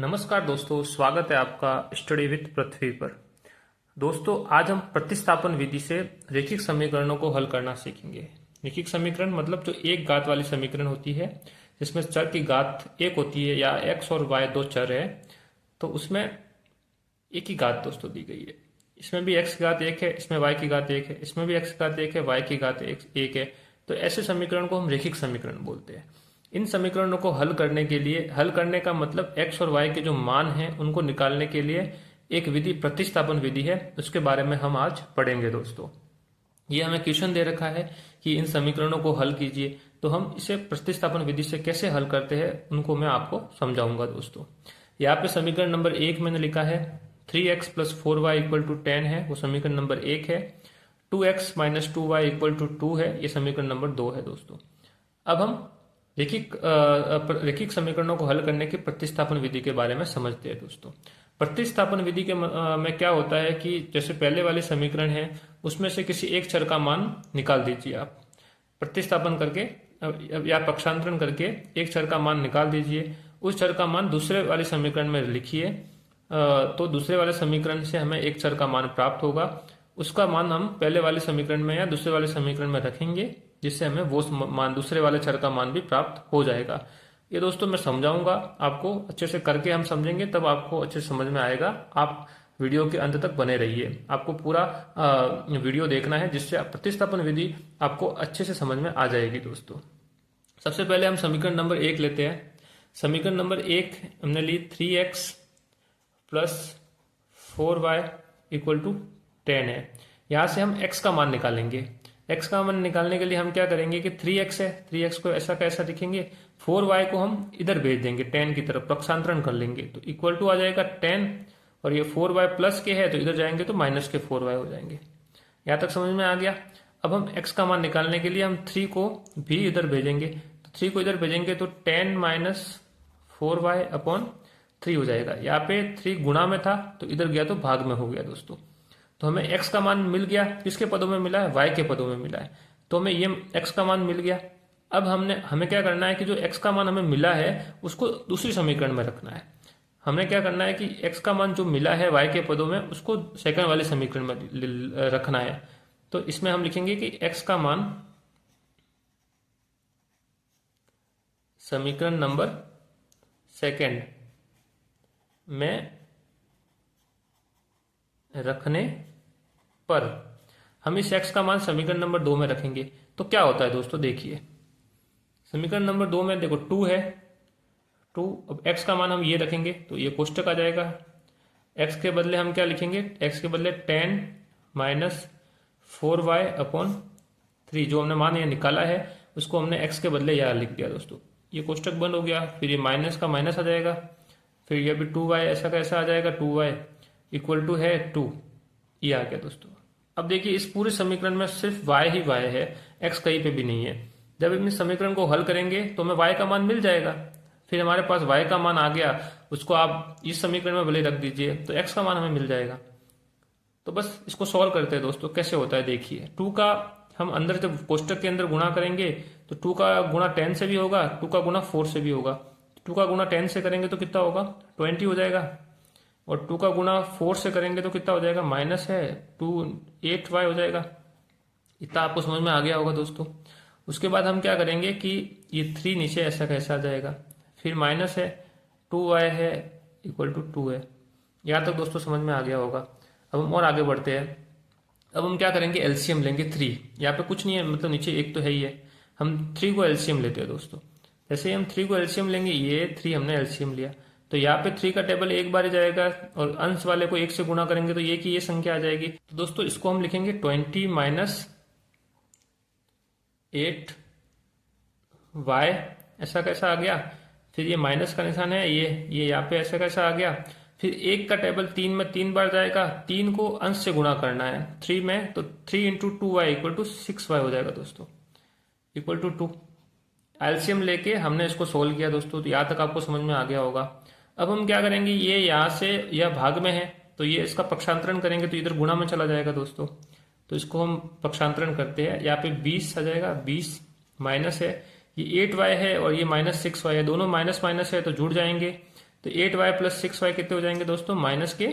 नमस्कार दोस्तों, स्वागत है आपका स्टडी विथ पृथ्वी पर। दोस्तों, आज हम प्रतिस्थापन विधि से रैखिक समीकरणों को हल करना सीखेंगे। रैखिक समीकरण मतलब जो एक घात वाली समीकरण होती है, जिसमें चर की घात एक होती है या एक्स और वाई दो चर है, तो उसमें एक ही घात दोस्तों दी गई है। इसमें भी एक्स की घात एक है, इसमें वाई की घात एक है, इसमें भी एक्स की घात एक है, वाई की घात एक है। तो ऐसे समीकरण को हम रैखिक समीकरण बोलते हैं। इन समीकरणों को हल करने के लिए, हल करने का मतलब एक्स और वाई के जो मान हैं उनको निकालने के लिए एक विधि प्रतिस्थापन विधि है, उसके बारे में हम आज पढ़ेंगे दोस्तों। ये हमें क्वेश्चन दे रखा है कि इन समीकरणों को हल कीजिए, तो हम इसे प्रतिस्थापन विधि से कैसे हल करते हैं उनको मैं आपको समझाऊंगा दोस्तों। यहाँ पे समीकरण नंबर 1 मैंने लिखा है 3x plus 4y equal to 10 है, वो समीकरण नंबर 1 है। 2x minus 2y equal to 2 है, ये समीकरण नंबर 2 है दोस्तों। अब हम रैखिक समीकरणों को हल करने की प्रतिस्थापन विधि के बारे में समझते हैं दोस्तों। प्रतिस्थापन विधि के में क्या होता है कि जैसे पहले वाले समीकरण है, उसमें से किसी एक चर का मान निकाल दीजिए। आप प्रतिस्थापन करके या पक्षांतरण करके एक चर का मान निकाल दीजिए। उस चर का मान दूसरे वाले समीकरण में लिखिए, तो दूसरे वाले समीकरण से हमें एक चर का मान प्राप्त होगा। उसका मान हम पहले वाले समीकरण में या दूसरे वाले समीकरण में रखेंगे, जिससे हमें वो मान, दूसरे वाले चर का मान भी प्राप्त हो जाएगा। ये दोस्तों मैं समझाऊंगा आपको, अच्छे से करके हम समझेंगे, तब आपको अच्छे से समझ में आएगा। आप वीडियो के अंत तक बने रहिए, आपको पूरा वीडियो देखना है, जिससे प्रतिस्थापन विधि आपको अच्छे से समझ में आ जाएगी दोस्तों। सबसे पहले हम समीकरण नंबर 1 लेते हैं। समीकरण नंबर 1 हमने ली 3x plus 4y equal to 10 है। यहाँ से हम x का मान निकालेंगे। x का मान निकालने के लिए हम क्या करेंगे कि 3x है, 3x को ऐसा कैसा लिखेंगे, 4y को हम इधर भेज देंगे 10 की तरफ, पक्षांतरण कर लेंगे, तो इक्वल टू आ जाएगा 10। और ये 4y प्लस के है तो इधर जाएंगे तो माइनस के 4y हो जाएंगे। यहाँ तक समझ में आ गया। अब हम x का मान निकालने के लिए हम 3 को भी इधर भेजेंगे, तो 3 को इधर भेजेंगे तो 10 माइनस 4y अपॉन 3 हो जाएगा। यहाँ पे 3 गुणा में था तो इधर गया तो भाग में हो गया दोस्तों। तो हमें x का मान मिल गया, किसके पदों में मिला है, y के पदों में मिला है। तो हमें ये x का मान मिल गया। अब हमें क्या करना है कि जो x का मान हमें मिला है उसको दूसरी समीकरण में रखना है। हमने क्या करना है कि x का मान जो मिला है y के पदों में, उसको सेकंड वाले समीकरण में रखना है। तो इसमें हम लिखेंगे कि x का मान समीकरण नंबर सेकंड में रखने पर हम इस x का मान समीकरण नंबर 2 में रखेंगे। तो क्या होता है दोस्तों, देखिए समीकरण नंबर 2 में देखो 2 है, 2। अब x का मान हम ये रखेंगे तो ये कोष्टक आ जाएगा। x के बदले हम क्या लिखेंगे, x के बदले 10 माइनस 4y अपॉन 3, जो हमने मान ये निकाला है उसको हमने x के बदले यहाँ लिख दिया दोस्तों। ये कोष्टक बंद हो गया, फिर ये माइनस का माइनस आ जाएगा, फिर ये भी 2y ऐसा कैसा आ जाएगा, 2y इक्वल टू है 2, ये आ गया दोस्तों। अब देखिए इस पूरे समीकरण में सिर्फ y ही y है, x कहीं पे भी नहीं है। जब हम इस समीकरण को हल करेंगे तो हमें y का मान मिल जाएगा। फिर हमारे पास y का मान आ गया, उसको आप इस समीकरण में भले रख दीजिए तो x का मान हमें मिल जाएगा। तो बस इसको सॉल्व करते हैं दोस्तों, कैसे होता है देखिए। 2 का हम अंदर जब कोष्टक के अंदर गुणा करेंगे तो 2 का गुणा 10 से भी होगा, 2 का गुणा 4 से भी होगा। 2 का गुणा 10 से करेंगे तो कितना होगा, 20 हो जाएगा। और 2 का गुणा 4 से करेंगे तो कितना हो जाएगा, माइनस है 2, 8y हो जाएगा। इतना आपको समझ में आ गया होगा दोस्तों। उसके बाद हम क्या करेंगे कि ये 3 नीचे ऐसा कैसा आ जाएगा, फिर माइनस है 2y है इक्वल टू 2 है। यहाँ तक दोस्तों समझ में आ गया होगा। अब हम और आगे बढ़ते हैं। अब हम क्या करेंगे, एलसीएम लेंगे 3। यहाँ पे कुछ नहीं है, मतलब नीचे एक तो है ही है। हम 3 को एलसीएम लेते हैं दोस्तों। जैसे ही हम 3 को एलसीएम लेंगे, ये 3 हमने एलसीएम लिया, तो यहाँ पे 3 का टेबल एक बार ही जाएगा और अंश वाले को 1 से गुणा करेंगे तो ये की ये संख्या आ जाएगी। तो दोस्तों इसको हम लिखेंगे 20 माइनस 8y, ऐसा कैसा आ गया। फिर ये माइनस का निशान है, ये यहाँ पे ऐसा कैसा आ गया। फिर 1 का टेबल 3 में 3 बार जाएगा, 3 को अंश से गुणा करना है 3 में, तो 3 into 2y equal to 6y हो जाएगा दोस्तों, इक्वल टू 2। एलसीएम लेके हमने इसको सोल्व किया दोस्तों, तो यहाँ तक आपको समझ में आ गया होगा। अब हम क्या करेंगे, ये यहाँ से यह भाग में है तो ये इसका पक्षांतरण करेंगे तो इधर गुणा में चला जाएगा दोस्तों। तो इसको हम पक्षांतरण करते हैं, यहाँ पे 20 आ जाएगा, 20 माइनस है ये 8y है और ये माइनस 6y है, दोनों माइनस माइनस है तो जुड़ जाएंगे। तो 8y प्लस 6y कितने हो जाएंगे दोस्तों, माइनस के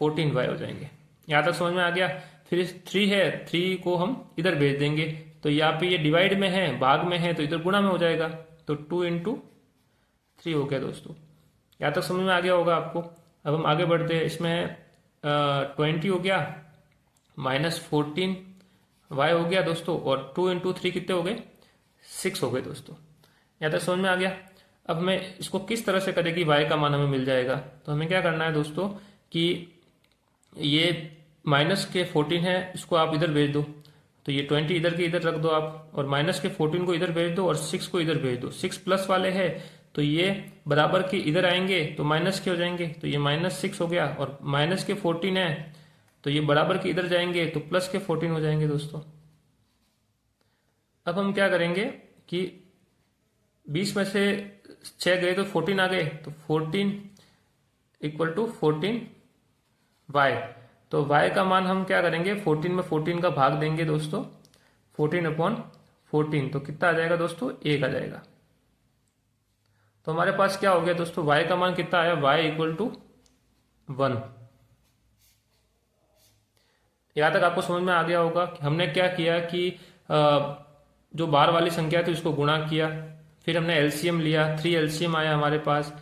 14y हो जाएंगे। यहाँ तक समझ में आ गया। फिर 3 है, 3 को हम इधर भेज देंगे, तो यहाँ पे ये डिवाइड में है, भाग में है, तो इधर गुणा में हो जाएगा, तो 2 इंटू 3 हो गया दोस्तों। यहाँ तक समझ में आ गया होगा आपको। अब हम आगे बढ़ते हैं, इसमें 20 हो गया, माइनस 14y हो गया दोस्तों, और 2 इंटू 3 कितने हो गए, 6 हो गए दोस्तों। यहाँ तक समझ में आ गया। अब हमें इसको किस तरह से करें कि y का मान हमें मिल जाएगा, तो हमें क्या करना है दोस्तों कि ये माइनस के 14 है, इसको आप इधर भेज दो, तो ये 20 इधर के इधर रख दो आप, और माइनस के 14 को इधर भेज दो और 6 को इधर भेज दो। 6 प्लस वाले है तो ये बराबर के इधर आएंगे तो माइनस के हो जाएंगे, तो ये -6 हो गया, और माइनस के 14 है तो ये बराबर के इधर जाएंगे तो प्लस के 14 हो जाएंगे दोस्तों। अब हम क्या करेंगे कि 20 में से 6 गए तो 14 आ गए, तो 14 इक्वल टू 14y। तो y का मान हम क्या करेंगे, 14 में 14 का भाग देंगे दोस्तों, 14/14, तो कितना आ जाएगा दोस्तों, 1 आ जाएगा। तो हमारे पास क्या हो गया दोस्तों, y का मान कितना आया, y इक्वल टू 1। यहाँ तक आपको समझ में आ गया होगा कि हमने क्या किया कि जो बाहर वाली संख्या थी उसको गुणा किया, फिर हमने एलसीएम लिया, 3 एलसीएम आया हमारे पास,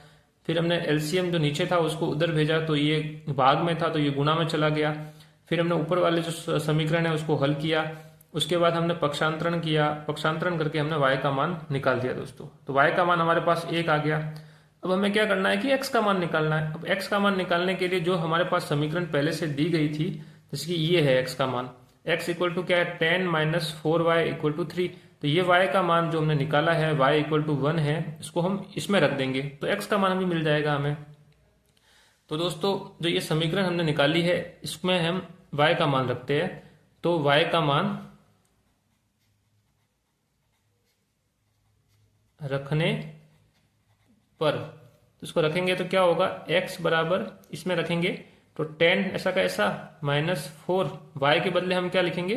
फिर हमने एलसीएम जो नीचे था उसको उधर भेजा, तो ये भाग में था तो ये गुणा में चला गया। फिर हमने ऊपर वाले जो समीकरण है उसको हल किया, उसके बाद हमने पक्षांतरण किया, पक्षांतरण करके हमने y का मान निकाल दिया दोस्तों। तो y का मान हमारे पास 1 आ गया। अब हमें क्या करना है कि x का मान निकालना है। अब x का मान निकालने के लिए जो हमारे पास समीकरण पहले से दी गई थी, जैसे कि ये है x का मान, x इक्वल टू क्या है, 10 माइनस 4y इक्वल टू 3। तो ये y का मान जो हमने निकाला है y इक्वल टू 1 है, इसको हम इसमें रख देंगे तो x का मान भी मिल जाएगा हमें। तो दोस्तों जो ये समीकरण हमने निकाली है इसमें हम y का मान रखते हैं, तो y का मान रखने पर, तो इसको रखेंगे तो क्या होगा, x बराबर इसमें रखेंगे तो 10 ऐसा का ऐसा -4, y के बदले हम क्या लिखेंगे,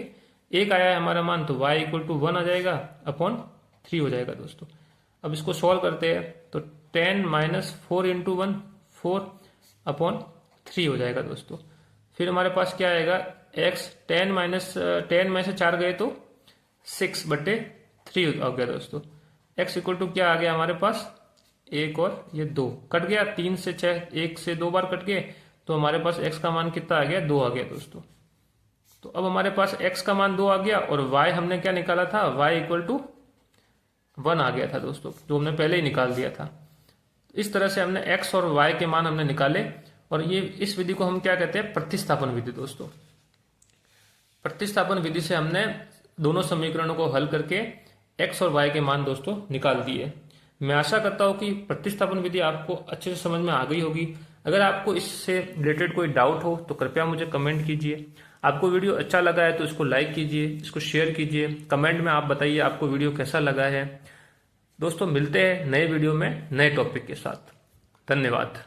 1 आया है हमारा मान, तो y इक्वल टू 1 आ जाएगा अपॉन 3 हो जाएगा दोस्तों। अब इसको सॉल्व करते हैं तो 10 माइनस 4 इंटू 1 4 अपॉन 3 हो जाएगा दोस्तों। फिर हमारे पास क्या आएगा, x 10 में से 4 गए तो 6/3 आ गया दोस्तों। x इक्वल टू क्या आ गया हमारे पास, 1 और ये 2 कट गया, 3 से 6, 1 से 2 बार कट गए, तो हमारे पास x का मान कितना आ गया, 2 आ गया दोस्तों। तो अब हमारे पास x का मान 2 आ गया, और y हमने क्या निकाला था, y इक्वल टू 1 आ गया था दोस्तों, जो हमने पहले ही निकाल दिया था। इस तरह से हमने x और y के मान हमने निकाले, और ये इस विधि को हम क्या कहते हैं, प्रतिस्थापन विधि दोस्तों। प्रतिस्थापन विधि से हमने दोनों समीकरणों को हल करके x और y के मान दोस्तों निकाल दिए। मैं आशा करता हूं कि प्रतिस्थापन विधि आपको अच्छे से समझ में आ गई होगी। अगर आपको इससे रिलेटेड कोई डाउट हो तो कृपया मुझे कमेंट कीजिए। आपको वीडियो अच्छा लगा है तो इसको लाइक कीजिए, इसको शेयर कीजिए, कमेंट में आप बताइए आपको वीडियो कैसा लगा है। दोस्तों मिलते हैं नए वीडियो में नए टॉपिक के साथ। धन्यवाद।